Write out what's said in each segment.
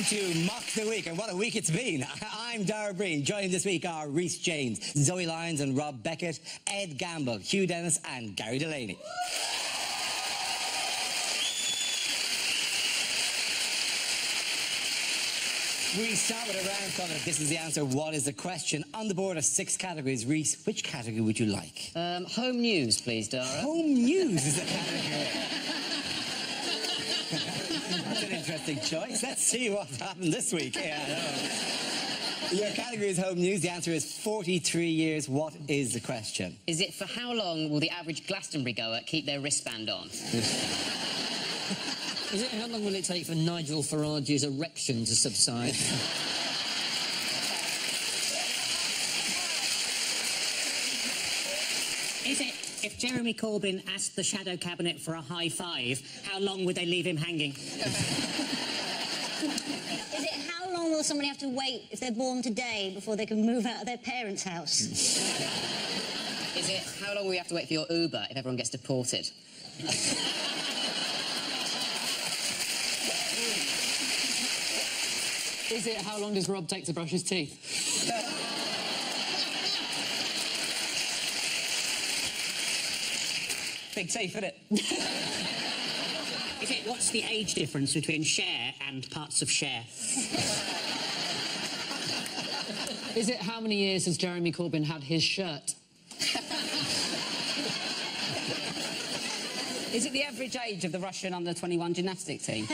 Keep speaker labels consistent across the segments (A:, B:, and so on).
A: to Mock the Week, and what a week it's been. I'm Dara Breen. Joining this week are Rhys James, Zoe Lyons and Rob Beckett, Ed Gamble, Hugh Dennis and Gary Delaney. We start with a round called This Is the Answer, What is the Question? On the board are 6 categories. Rhys, which category would you like?
B: Home news, please, Dara.
A: Home news is the category. That's an interesting choice. Let's see what's happened this week. Yeah, I know. Your category is home news. The answer is 43 years. What is the question?
B: Is it for how long will the average Glastonbury goer keep their wristband on?
C: Is it how long will it take for Nigel Farage's erection to subside?
D: Is it, if Jeremy Corbyn asked the Shadow Cabinet for a high five, how long would they leave him hanging?
E: Is it how long will somebody have to wait if they're born today before they can move out of their parents' house?
B: Is it how long will we have to wait for your Uber if everyone gets deported?
C: Is it how long does Rob take to brush his teeth?
B: Big teeth, isn't it?
D: Is it, what's the age difference between Cher and parts of Cher?
C: Is it how many years has Jeremy Corbyn had his shirt?
B: Is it the average age of the Russian under-21 gymnastic team?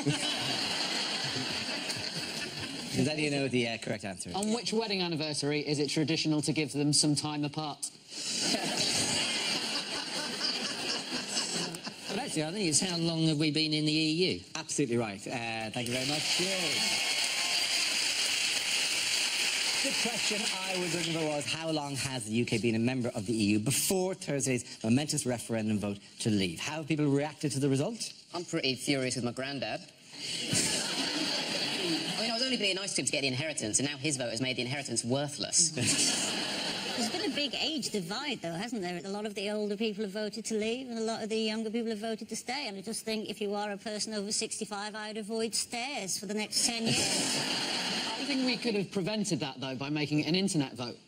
A: Does anyone know what the correct answer is?
C: On which wedding anniversary is it traditional to give them some time apart? Well, actually, I think it's how long have we been in the EU?
A: Absolutely right. Thank you very much. Cheers. The question I was looking for was, how long has the UK been a member of the EU before Thursday's momentous referendum vote to leave? How have people reacted to the result?
B: I'm pretty furious with my granddad. I mean, I was only being nice to him to get the inheritance, and now his vote has made the inheritance worthless.
E: There's been a big age divide, though, hasn't there? A lot of the older people have voted to leave, and a lot of the younger people have voted to stay. And I just think if you are a person over 65, I'd avoid stairs for the next 10 years.
C: I think we could have prevented that, though, by making it an internet vote.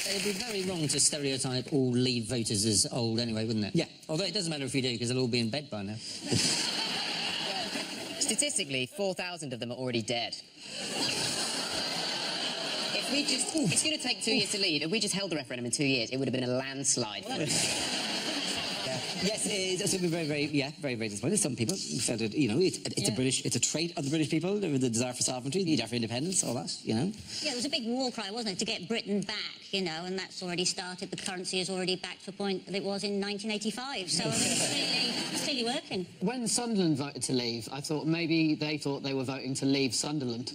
C: It'd be very wrong to stereotype all Leave voters as old anyway, wouldn't it?
A: Yeah.
C: Although it doesn't matter if you do, because they'll all be in bed by now.
B: Statistically, 4,000 of them are already dead. If we just... It's going to take 2 years to leave. If we just held the referendum in 2 years, it would have been a landslide.
A: Yes, it's very, very disappointing. Some people said it, you know, it's a trait of the British people, the desire for sovereignty, the desire for independence, all that, you know.
E: Yeah, it was a big war cry, wasn't it, to get Britain back, you know, and that's already started. The currency is already back to a point that it was in 1985, so I mean, it's clearly working.
C: When Sunderland voted to leave, I thought maybe they thought they were voting to leave Sunderland.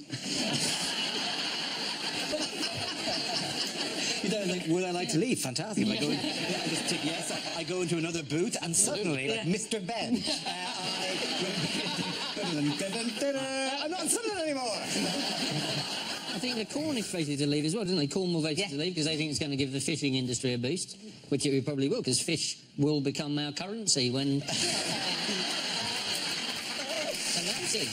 A: You know, like, would I like to leave? Fantastic. I go in, I just tick yes. I go into another booth, and suddenly, like Mr. Ben, I'm not in Sunderland anymore.
C: I think the Cornish voted to leave as well, didn't they? Cornwall voted to leave because they think it's going to give the fishing industry a boost, which it probably will, because fish will become our currency when... And that's it.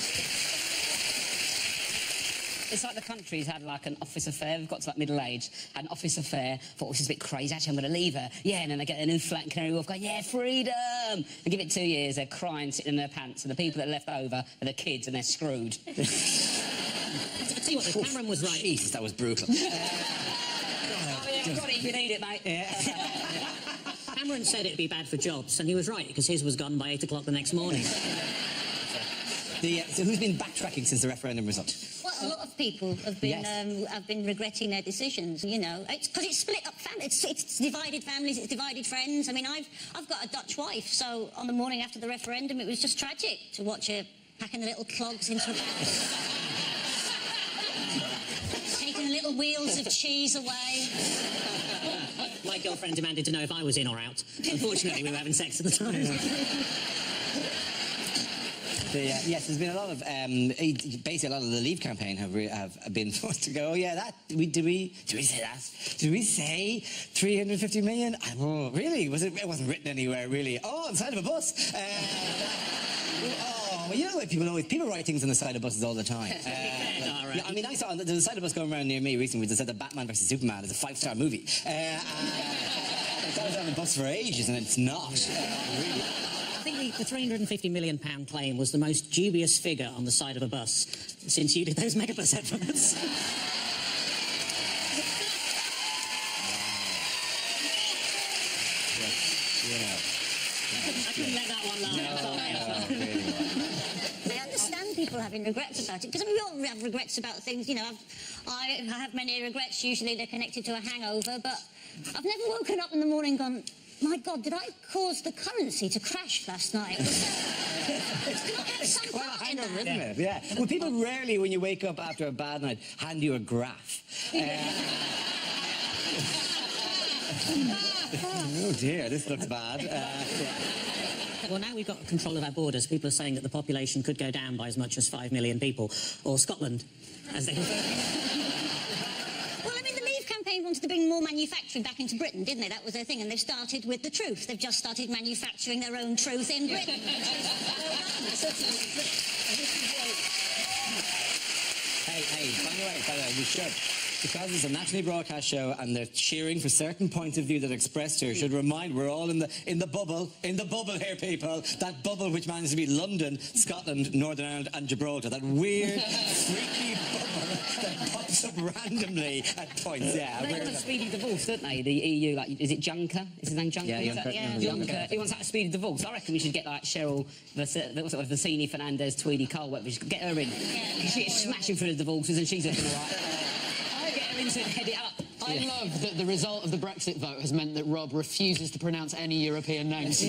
B: It's like the country's had, like, an office affair. We've got to, like, middle age, had an office affair, thought, oh, she's a bit crazy, actually, I'm going to leave her. Yeah, and then they get a new flat in Canary Wharf, going, yeah, freedom! And give it 2 years, they're crying, sitting in their pants, and the people that are left over are the kids, and they're screwed.
D: I tell you what, Cameron was right.
A: Jesus, that was brutal.
B: Got it if you need it, mate.
D: Cameron said it'd be bad for jobs, and he was right, because his was gone by 8 o'clock the next morning.
A: So who's been backtracking since the referendum result?
E: Well, a lot of people have been regretting their decisions, you know. It's because it's split up families, it's divided families, it's divided friends. I mean, I've got a Dutch wife, so on the morning after the referendum, it was just tragic to watch her packing the little clogs into the taking the little wheels of cheese away.
D: My girlfriend demanded to know if I was in or out. Unfortunately, we were having sex at the time.
A: Yes, there's been a lot of basically a lot of the Leave campaign have been forced to go. Oh yeah, did we say that? Did we say 350 million? Oh, really? It wasn't written anywhere, really. Oh, on the side of a bus. Oh, well, you know, like people write things on the side of buses all the time. Yeah, I mean, I saw there's a side of bus going around near me recently that said that Batman vs Superman is a 5-star movie. I thought it was on the bus for ages, and it's not. Really.
D: I think the £350 million claim was the most dubious figure on the side of a bus since you did those Megabus adverts. I couldn't let that one lie.
E: I understand people having regrets about it, because I mean, we all have regrets about things, you know. I have many regrets, usually they're connected to a hangover, but I've never woken up in the morning and gone, my God, did I cause the currency to crash last night?
A: It's quite a hangover, isn't it? Yeah. Well, people rarely, when you wake up after a bad night, hand you a graph. Oh dear, this looks bad.
D: Well, now we've got control of our borders. People are saying that the population could go down by as much as 5 million people, or Scotland, as they refer.
E: Well, I mean, the Leave campaign wanted to bring more manufacturing back into Britain, didn't they? That was their thing, and they've started with the truth. They've just started manufacturing their own truth in Britain.
A: Hey, by the way, we should. Because it's a nationally broadcast show and they're cheering for certain points of view that are expressed here, should remind we're all in the bubble here, people. That bubble which manages to be London, Scotland, Northern Ireland and Gibraltar. That weird, freaky bubble that pops up randomly at points. Yeah.
B: They want a speedy divorce, don't they? The EU, like, is it Juncker? Is his name Juncker?
A: Yeah, Juncker.
B: Juncker. He wants that a speedy divorce. I reckon we should get like Cheryl Vicini Fernandez, Tweedy Cole, we should get her in. She's smashing through the divorces and she's looking all right. To head it up.
F: I love that the result of the Brexit vote has meant that Rob refuses to pronounce any European names.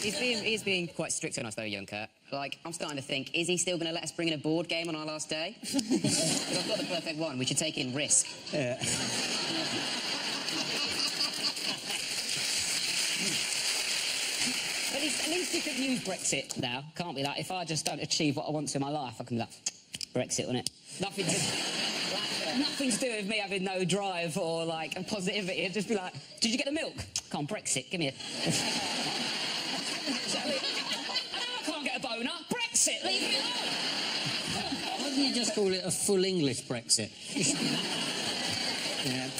G: He's being quite strict on us, though, Juncker. Like, I'm starting to think, is he still going to let us bring in a board game on our last day? Because I've got the perfect one. We should take in Risk.
A: Yeah.
B: At least you could use Brexit now, can't we? Like, if I just don't achieve what I want to in my life, I can be like, Brexit, on it. Nothing to do with me having no drive or, like, a positivity. It'd just be like, did you get the milk? Come on, Brexit, give me it. I can't get a boner. Brexit, leave me alone.
C: Why don't you just call it a full English Brexit?
A: Yeah.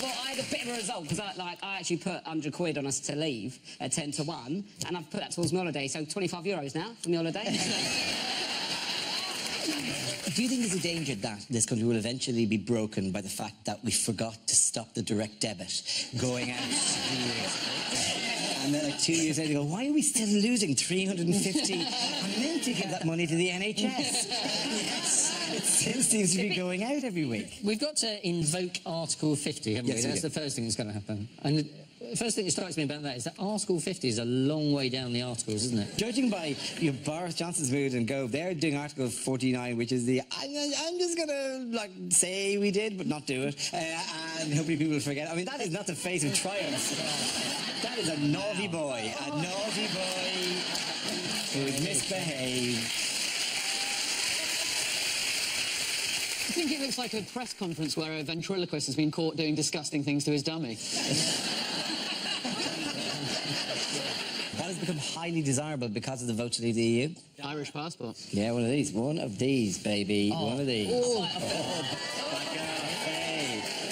B: Well, I had a bit of a result, because I actually put £100 on us to leave at 10 to 1, and I've put that towards my holiday, so €25 now for my holiday.
A: Do you think there's a danger that this country will eventually be broken by the fact that we forgot to stop the direct debit going out? And then, like, 2 years later, go, why are we still losing 350? I meant to give that money to the NHS. It still seems to be going out every week.
C: We've got to invoke Article 50, haven't we?
A: Yes,
C: That's the first thing that's going to happen. And the first thing that strikes me about that is that Article 50 is a long way down the articles, isn't it?
A: Judging by Boris Johnson's mood and Gove, they're doing Article 49, which is the I'm just going to, like, say we did, but not do it, and hopefully people will forget. I mean, that is not the face of triumph. That is a naughty boy who's misbehaved.
F: I think it looks like a press conference where a ventriloquist has been caught doing disgusting things to his dummy.
A: That has become highly desirable because of the vote to leave the EU.
F: The Irish passport.
A: Yeah, one of these, baby.
F: Oh.
A: One of these.
F: Oh.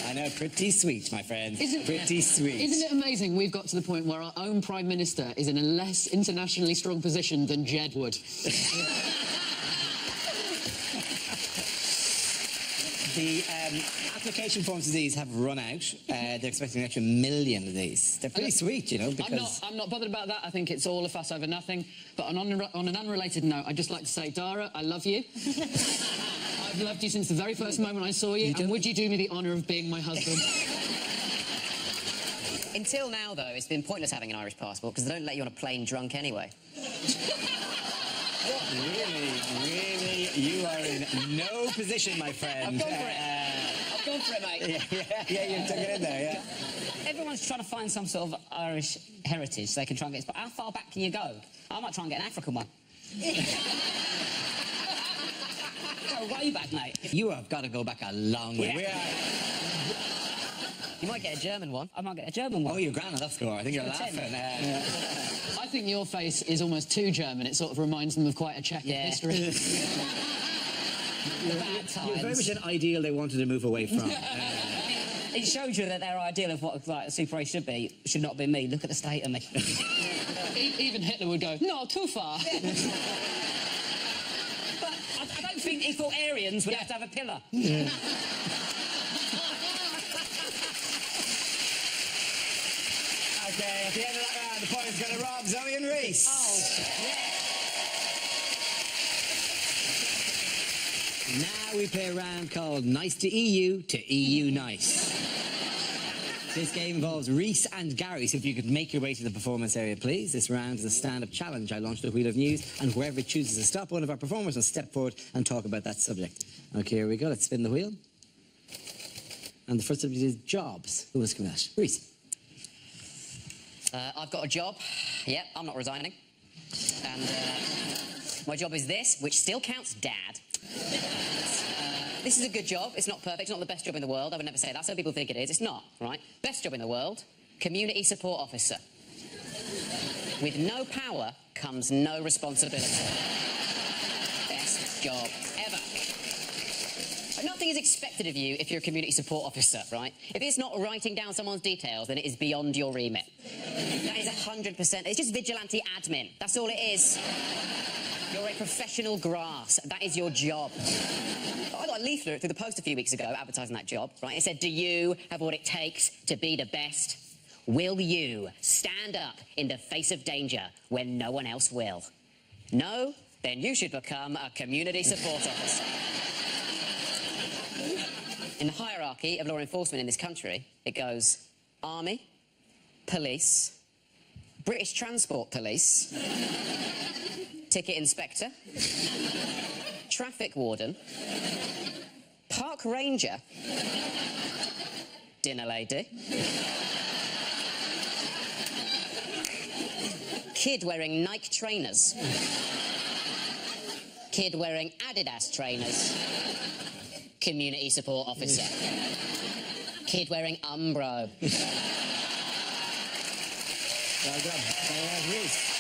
A: I know, pretty sweet, my friend. Pretty sweet.
F: Isn't it amazing we've got to the point where our own Prime Minister is in a less internationally strong position than Jed would?
A: The application forms of these have run out. They're expecting an extra 1 million of these. They're pretty sweet, you know, because...
F: I'm not bothered about that. I think it's all a fuss over nothing. But on an unrelated note, I'd just like to say, Dara, I love you. I've loved you since the very first moment I saw you. And would you do me the honour of being my husband?
G: Until now, though, it's been pointless having an Irish passport because they don't let you on a plane drunk anyway.
A: Really, you are in no position, my friend.
B: I've Go for it, mate.
A: Yeah, you took it in there, yeah.
B: Everyone's trying to find some sort of Irish heritage so they can try and get... But how far back can you go? I might try and get an African one. Go way back, mate.
A: You have got to go back a long way.
B: Yeah.
G: You might get a German one.
B: I might get a German one.
A: Oh, you're grand on that score. I think you're
B: Got a 10.
A: laughing.
F: I think your face is almost too German. It sort of reminds them of quite a checkered history.
B: The bad times.
A: You're very much an ideal they wanted to move away from.
B: It shows you that their ideal of what like, a super race should not be me. Look at the state of me.
F: Even Hitler would go, no, too far.
B: But I don't think he thought Aryans would have to have a pillar.
A: Okay, at the end of that round, the point's going to rob Zoe and Reese. Now we play a round called Nice to EU to EU Nice. This game involves Reese and Gary, so if you could make your way to the performance area, please. This round is a stand-up challenge. I launched the Wheel of News, and whoever chooses to stop one of our performers will step forward and talk about that subject. Okay, here we go. Let's spin the wheel. And the first subject is jobs. Who was coming at? Reese.
G: I've got a job. Yep, I'm not resigning. And my job is this, which still counts dad. This is a good job. It's not perfect. It's not the best job in the world. I would never say that. Some people think it is. It's not, right? Best job in the world, community support officer. With no power comes no responsibility. Best job ever. But nothing is expected of you if you're a community support officer, right? If it's not writing down someone's details, then it is beyond your remit. That is 100%. It's just vigilante admin. That's all it is. You're a professional grass. That is your job. I got a leaflet through the post a few weeks ago advertising that job, right? It said, do you have what it takes to be the best? Will you stand up in the face of danger when no one else will? No? Then you should become a community support officer. In the hierarchy of law enforcement in this country, it goes Army, Police, British Transport Police, Ticket Inspector, Traffic Warden, Park Ranger, Dinner Lady, Kid wearing Nike trainers, Kid wearing Adidas trainers, Community Support Officer, Kid wearing Umbro.
A: Well done. Reese.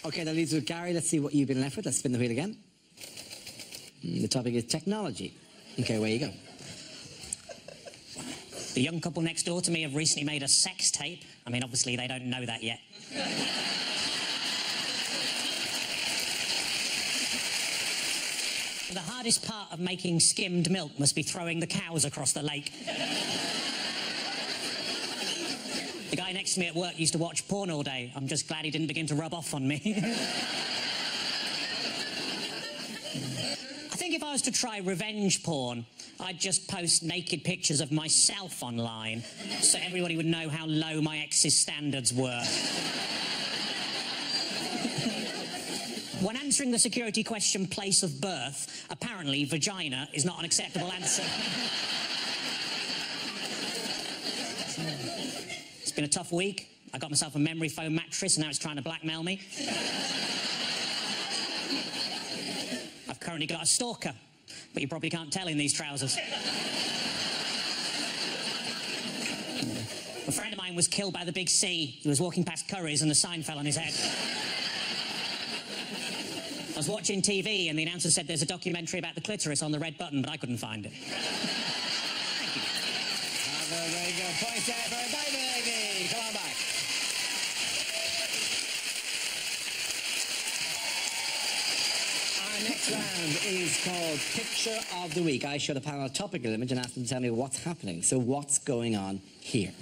A: Okay, that leaves with Gary. Let's see what you've been left with. Let's spin the wheel again. The topic is technology. Okay, away you go.
D: The young couple next door to me have recently made a sex tape. I mean, obviously, they don't know that yet. The hardest part of making skimmed milk must be throwing the cows across the lake. The guy next to me at work used to watch porn all day. I'm just glad he didn't begin to rub off on me. I think if I was to try revenge porn, I'd just post naked pictures of myself online so everybody would know how low my ex's standards were. When answering the security question, place of birth, apparently vagina is not an acceptable answer. It's been a tough week. I got myself a memory foam mattress and now it's trying to blackmail me. I've currently got a stalker, but you probably can't tell in these trousers. A friend of mine was killed by the big C. He was walking past Curry's and the sign fell on his head. I was watching TV and the announcer said there's a documentary about the clitoris on the red button, but I couldn't find it. Thank you.
A: Very good. Point there for David. Come on back. Our next round is called Picture of the Week. I show the panel a topical image and ask them to tell me what's happening. So what's going on here?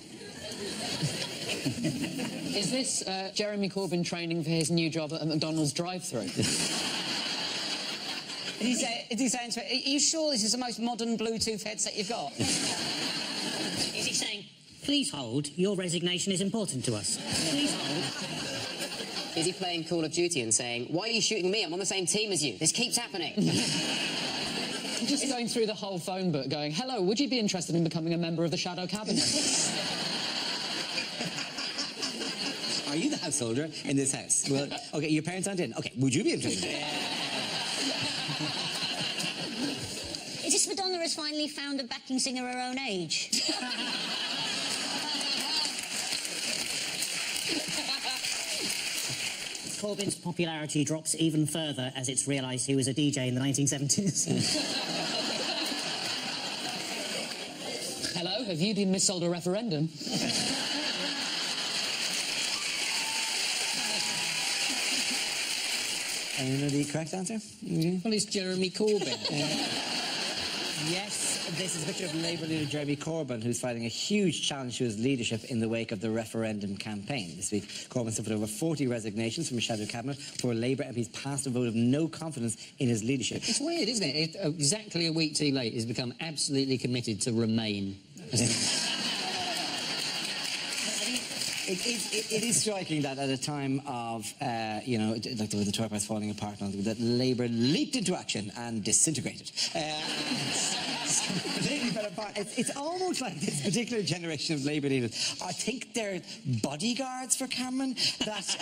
F: Is this Jeremy Corbyn training for his new job at a McDonald's drive-thru?
B: Is he saying to me, are you sure this is the most modern Bluetooth headset you've got?
D: Is he saying, please hold, your resignation is important to us. Please hold.
G: Is he playing Call of Duty and saying, why are you shooting me? I'm on the same team as you. This keeps happening.
F: Just going through the whole phone book going, hello, would you be interested in becoming a member of the Shadow Cabinet?
A: Are you the householder in this house? Well, okay, your parents aren't in. Okay, would you be interested?
E: Is this Madonna has finally found a backing singer her own age?
D: Corbyn's popularity drops even further as it's realised he was a DJ in the 1970s.
F: Hello, have you been missold a referendum?
A: And you know the correct answer?
C: Well, it's Jeremy Corbyn.
A: Yes, this is a picture of Labour leader Jeremy Corbyn, who's fighting a huge challenge to his leadership in the wake of the referendum campaign. This week, Corbyn suffered over 40 resignations from his shadow cabinet before Labour MPs passed a vote of no confidence in his leadership.
C: It's weird, isn't it? Exactly a week too late, he's become absolutely committed to Remain.
A: It is striking that at a time of, you know, like the Tory party falling apart, that Labour leaped into action and disintegrated. Completely fell apart. It's almost like this particular generation of Labour leaders, I think they're bodyguards for Cameron, that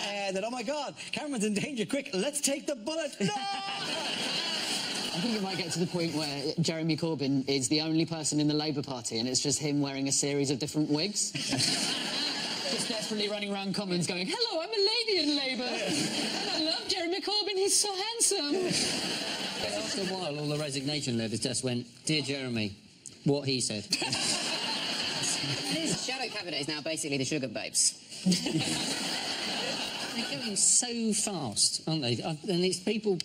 A: oh my God, Cameron's in danger, quick, let's take the bullet. No!
F: I think it might get to the point where Jeremy Corbyn is the only person in the Labour Party and it's just him wearing a series of different wigs. Just desperately running around Commons going, hello, I'm a lady in Labour. And I love Jeremy Corbyn, he's so handsome.
C: But after a while, all the resignation letters just went, dear Jeremy, what he said.
G: His shadow cabinet is now basically the Sugar Babes.
C: They're going so fast, aren't they? And it's people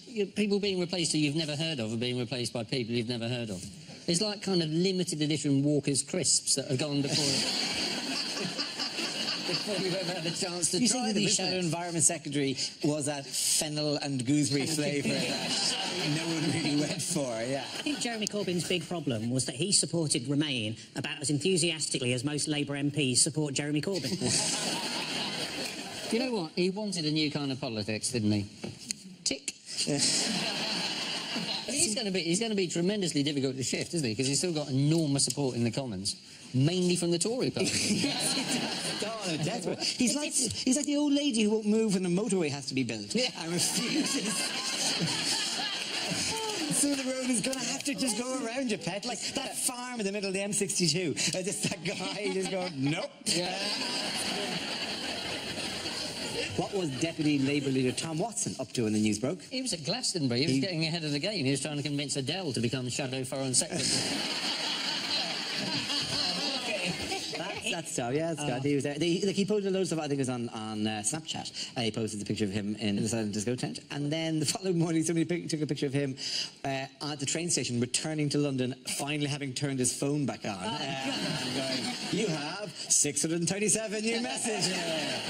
C: being replaced who you've never heard of are being replaced by people you've never heard of. It's like kind of limited edition Walker's Crisps that have gone before you've ever had a chance to try them.
A: The Shadow Environment Secretary was that fennel and gooseberry flavour that no one really went for, yeah.
D: I think Jeremy Corbyn's big problem was that he supported Remain about as enthusiastically as most Labour MPs support Jeremy Corbyn.
C: You know what? He wanted a new kind of politics, didn't he? Tick. But he's going to be tremendously difficult to shift, isn't he? Because he's still got enormous support in the Commons, mainly from the Tory party.
A: Oh, desperate. He's like the old lady who won't move when the motorway has to be built. Yeah. And refuses. So the road is going to have to just go around you, pet. Like that farm in the middle of the M62. Just that guy just going, nope. Yeah. What was Deputy Labour leader Tom Watson up to when the news broke?
C: He was at Glastonbury. He was getting ahead of the game. He was trying to convince Adele to become Shadow Foreign Secretary.
A: That's so, yeah, that's good. He was there. He posted loads of stuff, I think it was on Snapchat. He posted the picture of him in the silent disco tent. And then the following morning, somebody took a picture of him at the train station, returning to London, finally having turned his phone back on. And going, you have 637 new messages.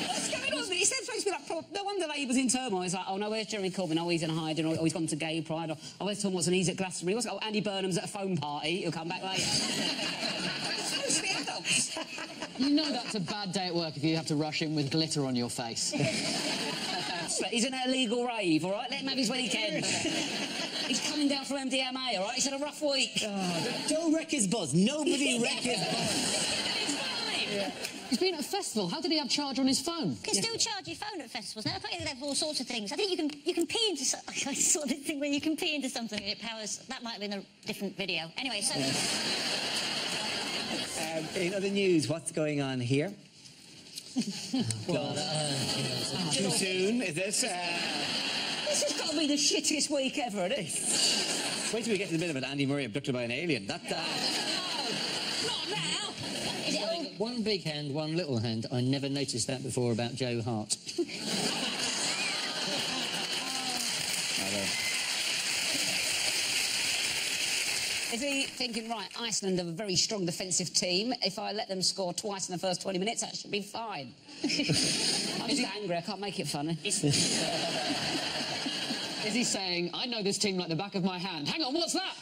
B: What's going on? He said supposed to be like, no wonder Labour's in turmoil. He's like, oh no, where's Jeremy Corbyn? Oh, he's in hiding. Oh, he's gone to Gay Pride. Oh, where's Tom Watson? He's at Glastonbury. Oh, Andy Burnham's at a phone party. He'll come back later. Supposed to be adults.
F: You know that's a bad day at work if you have to rush in with glitter on your face.
B: He's in an illegal rave, all right? Let him have his weekend. He's coming down from MDMA, all right? He's had a rough week.
A: Oh, don't wreck his buzz. Nobody wreck his buzz.
B: It's fine.
F: Yeah. He's been at a festival. How did he have charge on his phone?
E: You can still charge your phone at festivals now. Apparently they have all sorts of things. I think you can pee into I saw this thing where you can pee into something and it powers. That might have been a different video. Anyway, so.
A: In other news, what's going on here?
C: Well,
A: Too soon, is this?
B: This has got to be the shittiest week ever, isn't it?
A: Wait till we get to the bit of it. Andy Murray abducted by an alien.
B: Not now. Is it all...
C: one big hand, one little hand. I never noticed that before about Joe Hart.
B: Is he thinking, right, Iceland have a very strong defensive team. If I let them score twice in the first 20 minutes, that should be fine. I'm just angry. I can't make it funny.
F: Is he saying, I know this team like the back of my hand? Hang on, what's that?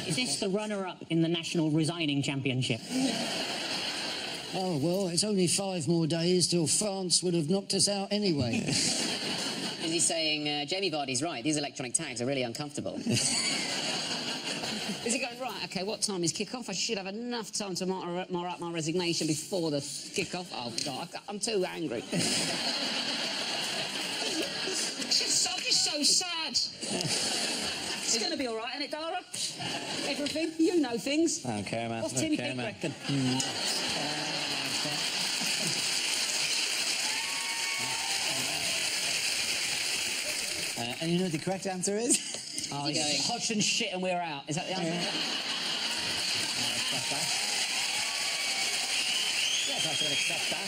D: Is this the runner-up in the National Resigning Championship?
C: Oh, well, it's only 5 more days till France would have knocked us out anyway.
G: Is he saying, Jamie Vardy's right, these electronic tags are really uncomfortable?
B: Is he going, right, OK, what time is kick-off? I should have enough time to mark up my resignation before the kick-off. Oh, God, I'm too angry. I'm just so sad. It's going to be all right, isn't it, Dara? Everything. You know things.
A: I don't care, man.
B: What's Tim Peake reckon?
A: And you know what the correct answer is?
B: Oh, he's Hodgson shit and we're out. Is that the answer?
A: Yes, I should accept that. I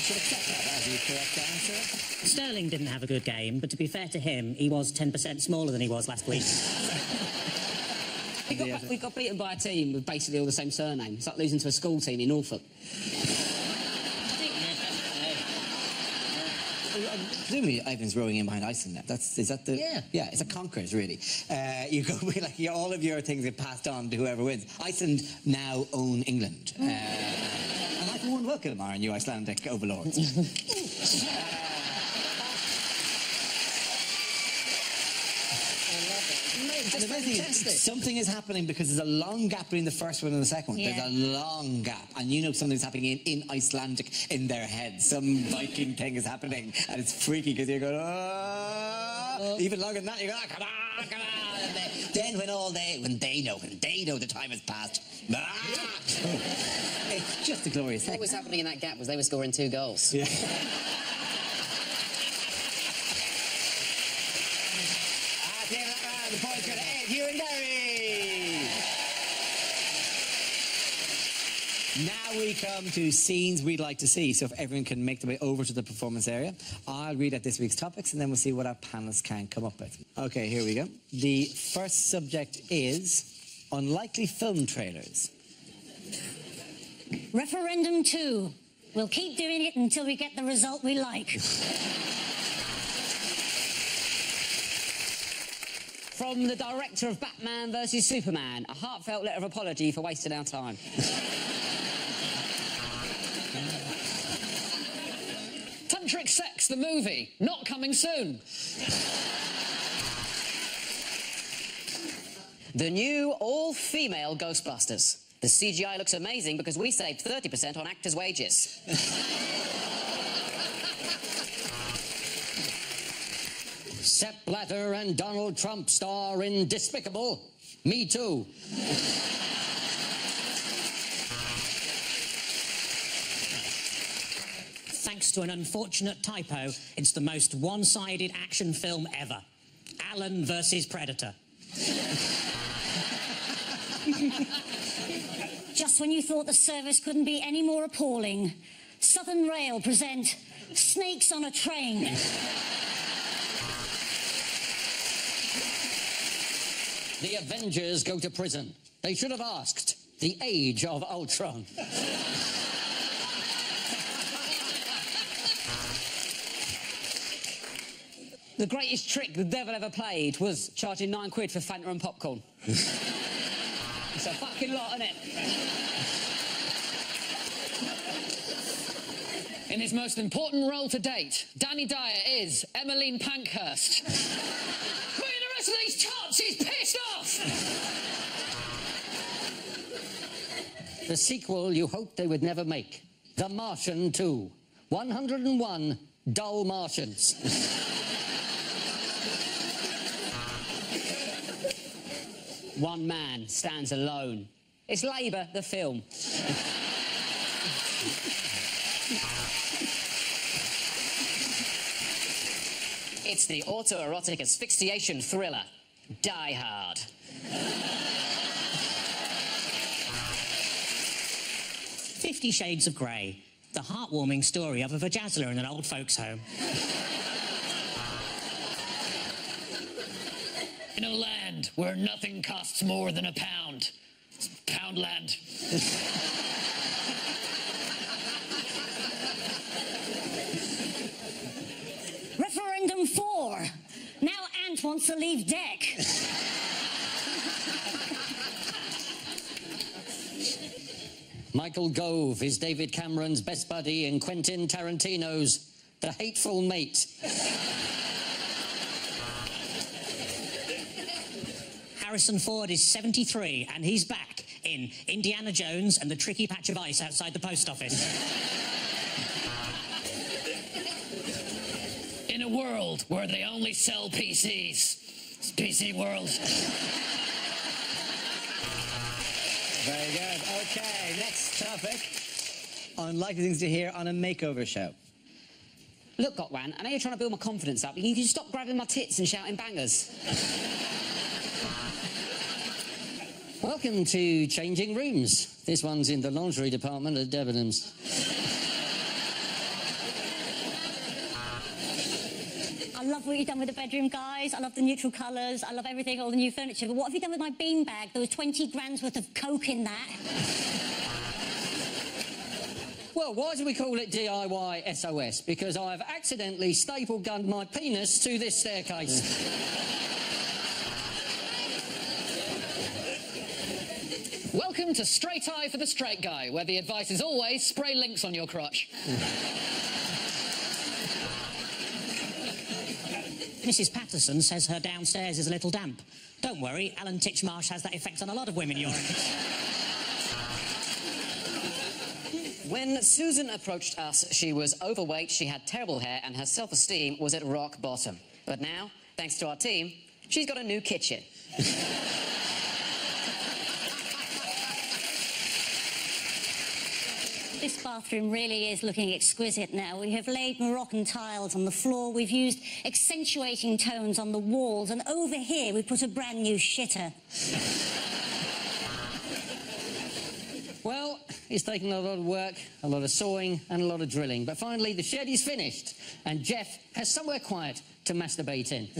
A: should accept that as the correct answer.
D: Sterling didn't have a good game, but to be fair to him, he was 10% smaller than he was last week.
B: We got beaten by a team with basically all the same surname. It's like losing to a school team in Norfolk.
A: Presumably, Ivan's rowing in behind Iceland now. Is that the?
C: Yeah.
A: Yeah, it's a conquerors, really. You go like all of your things get passed on to whoever wins. Iceland now own England, and I can warm welcome our new Icelandic overlords.
C: Just fantastic.
A: Something is happening because there's a long gap between the first one and the second one.
E: Yeah.
A: There's a long gap, and you know something's happening in Icelandic in their head. Some Viking thing is happening, and it's freaky because you're going, oh. Even longer than that, you go, oh, come on, come on. And then when they know the time has passed. It's just a glorious thing.
G: What was happening in that gap was they were scoring 2 goals.
A: Yeah. The points go to Ed, Hugh and Gary. Now we come to scenes we'd like to see. So if everyone can make their way over to the performance area, I'll read out this week's topics and then we'll see what our panelists can come up with. Okay, here we go. The first subject is unlikely film trailers.
E: Referendum 2. We'll keep doing it until we get the result we like.
B: From the director of Batman vs Superman, a heartfelt letter of apology for wasting our time.
F: Tantric Sex, the movie, not coming soon.
G: The new all-female Ghostbusters. The CGI looks amazing because we saved 30% on actors' wages.
C: Sepp Blatter and Donald Trump star in Despicable. Me too.
D: Thanks to an unfortunate typo, it's the most one-sided action film ever. Allen versus Predator.
E: Just when you thought the service couldn't be any more appalling, Southern Rail present Snakes on a Train.
C: The Avengers go to prison. They should have asked. The Age of Ultron.
B: The greatest trick the devil ever played was charging £9 for Fanta and popcorn. It's a fucking lot, isn't it?
F: In his most important role to date, Danny Dyer is Emmeline Pankhurst. Look at the rest of these tots, he's pissed off!
C: The sequel you hoped they would never make. The Martian 2. 101 dull Martians.
B: One man stands alone. It's Labour, the film.
G: It's the autoerotic asphyxiation thriller, Die Hard.
D: 50 Shades of Grey. The heartwarming story of a vajazzler in an old folks' home.
F: In a land where nothing costs more than £1. Poundland.
E: Referendum 4. Now Ant wants to leave deck.
C: Michael Gove is David Cameron's best buddy in Quentin Tarantino's The Hateful Mate.
D: Harrison Ford is 73 and he's back in Indiana Jones and the Tricky Patch of Ice outside the post office.
F: In a world where they only sell PCs. It's PC world.
A: Very good. Okay, next topic. Unlikely things to hear on a makeover show.
B: Look, Gotwan, I know you're trying to build my confidence up. You can stop grabbing my tits and shouting bangers.
C: Welcome to Changing Rooms. This one's in the lingerie department at Debenhams.
E: I love what you've done with the bedroom, guys. I love the neutral colours. I love everything, all the new furniture. But what have you done with my beanbag? There was 20 grand's worth of coke in that.
C: Well, why do we call it DIY SOS? Because I've accidentally staple gunned my penis to this staircase.
F: Welcome to Straight Eye for the Straight Guy, where the advice is always spray Lynx on your crotch.
D: Mrs. Patterson says her downstairs is a little damp. Don't worry, Alan Titchmarsh has that effect on a lot of women your age.
G: When Susan approached us, she was overweight, she had terrible hair, and her self-esteem was at rock bottom. But now, thanks to our team, she's got a new kitchen.
E: This bathroom really is looking exquisite now. We have laid Moroccan tiles on the floor. We've used accentuating tones on the walls. And over here, we put a brand new shitter.
C: Well, it's taken a lot of work, a lot of sawing and a lot of drilling. But finally, the shed is finished. And Jeff has somewhere quiet to masturbate in.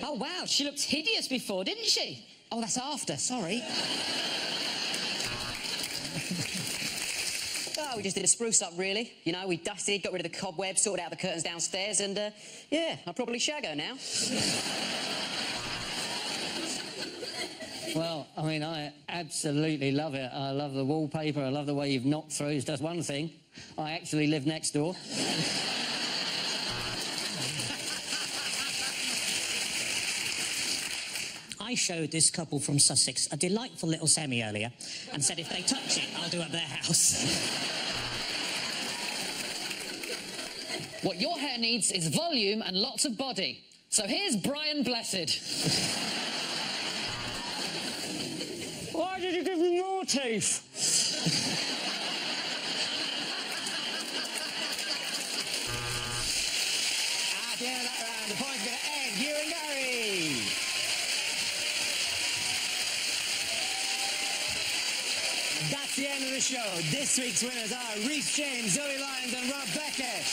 B: Oh, wow, she looked hideous before, didn't she? Oh, that's after, sorry.
G: Oh, we just did a spruce up, really. You know, we dusted, got rid of the cobwebs, sorted out the curtains downstairs, and, yeah, I'll probably shag her now.
C: Well, I mean, I absolutely love it. I love the wallpaper. I love the way you've knocked through. That's one thing. I actually live next door.
D: I showed this couple from Sussex a delightful little semi earlier and said if they touch it, I'll do up their house.
F: What your hair needs is volume and lots of body. So here's Brian Blessed.
D: Why did you give me more teeth?
A: At the end of that round, the point's going to end. You and Gary. That's the end of the show. This week's winners are Reece James, Zoe Lyons and Rob Beckett.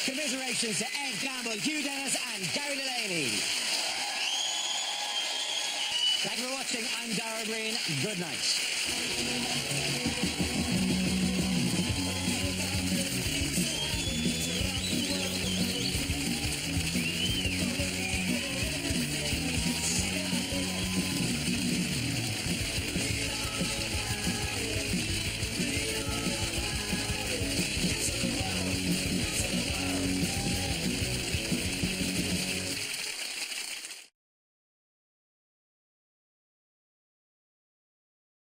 A: Commiserations to Ed Gamble, Hugh Dennis and Gary Delaney. Thank you for watching. I'm Dara Breen. Good night.